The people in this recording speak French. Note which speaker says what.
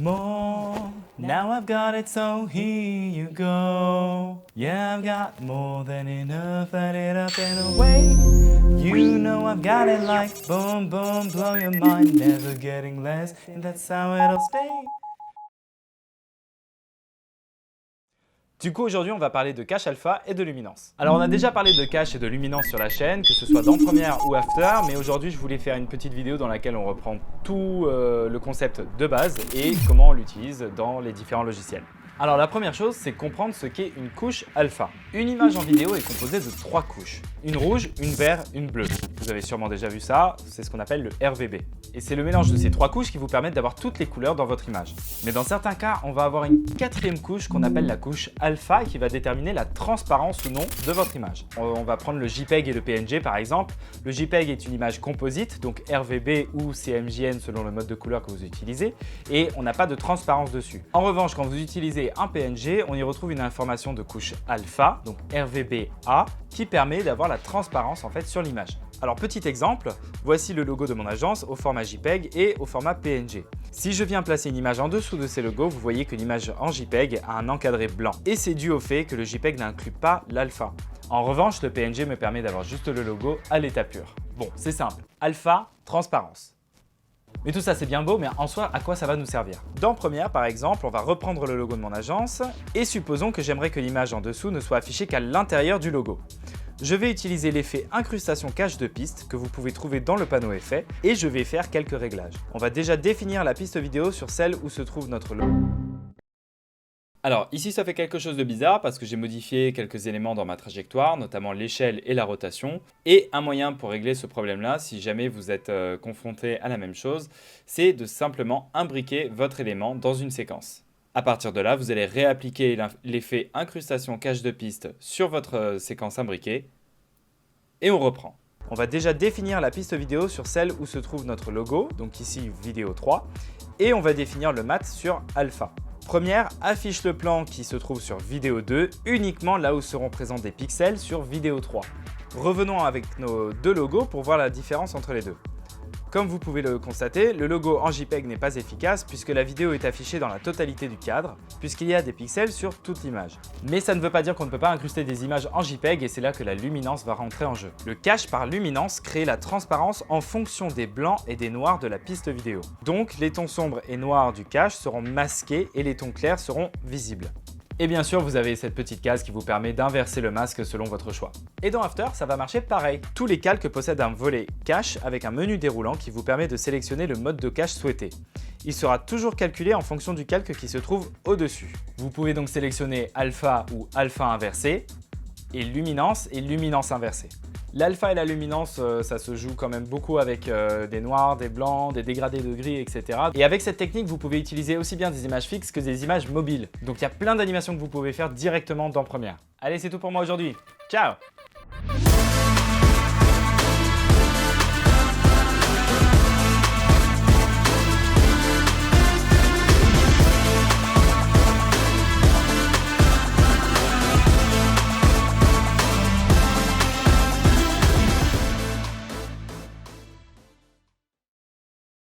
Speaker 1: more. Now I've got it, so here you go. Yeah, I've got more than enough, add it up and away. You know I've got it like boom, boom, blow your mind, never getting less, and that's how it'll stay. Du coup, aujourd'hui, on va parler de cache alpha et de luminance. Alors, on a déjà parlé de cache et de luminance sur la chaîne, que ce soit dans Premiere ou After, mais aujourd'hui, je voulais faire une petite vidéo dans laquelle on reprend tout le concept de base et comment on l'utilise dans les différents logiciels. Alors, la première chose, c'est comprendre ce qu'est une couche alpha. Une image en vidéo est composée de 3 couches. Une rouge, une verte, une bleue. Vous avez sûrement déjà vu ça, c'est ce qu'on appelle le RVB. Et c'est le mélange de ces 3 couches qui vous permettent d'avoir toutes les couleurs dans votre image. Mais dans certains cas, on va avoir une 4e couche qu'on appelle la couche alpha et qui va déterminer la transparence ou non de votre image. On va prendre le JPEG et le PNG par exemple. Le JPEG est une image composite, donc RVB ou CMJN selon le mode de couleur que vous utilisez, et on n'a pas de transparence dessus. En revanche, quand vous utilisez un PNG, on y retrouve une information de couche alpha, donc RVBA, qui permet d'avoir la transparence en fait sur l'image. Alors petit exemple, voici le logo de mon agence au format JPEG et au format PNG. Si je viens placer une image en dessous de ces logos, vous voyez que l'image en JPEG a un encadré blanc. Et c'est dû au fait que le JPEG n'inclut pas l'alpha. En revanche, le PNG me permet d'avoir juste le logo à l'état pur. Bon, c'est simple. Alpha, transparence. Mais tout ça c'est bien beau, mais en soi, à quoi ça va nous servir? Dans Premiere par exemple, on va reprendre le logo de mon agence et supposons que j'aimerais que l'image en dessous ne soit affichée qu'à l'intérieur du logo. Je vais utiliser l'effet incrustation cache de piste que vous pouvez trouver dans le panneau effet et je vais faire quelques réglages. On va déjà définir la piste vidéo sur celle où se trouve notre logo. Alors ici ça fait quelque chose de bizarre parce que j'ai modifié quelques éléments dans ma trajectoire, notamment l'échelle et la rotation. Et un moyen pour régler ce problème-là, si jamais vous êtes confronté à la même chose, c'est de simplement imbriquer votre élément dans une séquence. À partir de là, vous allez réappliquer l'effet incrustation cache de piste sur votre séquence imbriquée et on reprend. On va déjà définir la piste vidéo sur celle où se trouve notre logo, donc ici vidéo 3, et on va définir le mat sur alpha. Première, affiche le plan qui se trouve sur vidéo 2 uniquement là où seront présents des pixels sur vidéo 3. Revenons avec nos deux logos pour voir la différence entre les deux. Comme vous pouvez le constater, le logo en JPEG n'est pas efficace puisque la vidéo est affichée dans la totalité du cadre, puisqu'il y a des pixels sur toute l'image. Mais ça ne veut pas dire qu'on ne peut pas incruster des images en JPEG et c'est là que la luminance va rentrer en jeu. Le cache par luminance crée la transparence en fonction des blancs et des noirs de la piste vidéo. Donc les tons sombres et noirs du cache seront masqués et les tons clairs seront visibles. Et bien sûr, vous avez cette petite case qui vous permet d'inverser le masque selon votre choix. Et dans After, ça va marcher pareil. Tous les calques possèdent un volet cache avec un menu déroulant qui vous permet de sélectionner le mode de cache souhaité. Il sera toujours calculé en fonction du calque qui se trouve au-dessus. Vous pouvez donc sélectionner alpha ou alpha inversé et luminance inversée. L'alpha et la luminance, ça se joue quand même beaucoup avec des noirs, des blancs, des dégradés de gris, etc. Et avec cette technique, vous pouvez utiliser aussi bien des images fixes que des images mobiles. Donc il y a plein d'animations que vous pouvez faire directement dans Premiere. Allez, c'est tout pour moi aujourd'hui. Ciao!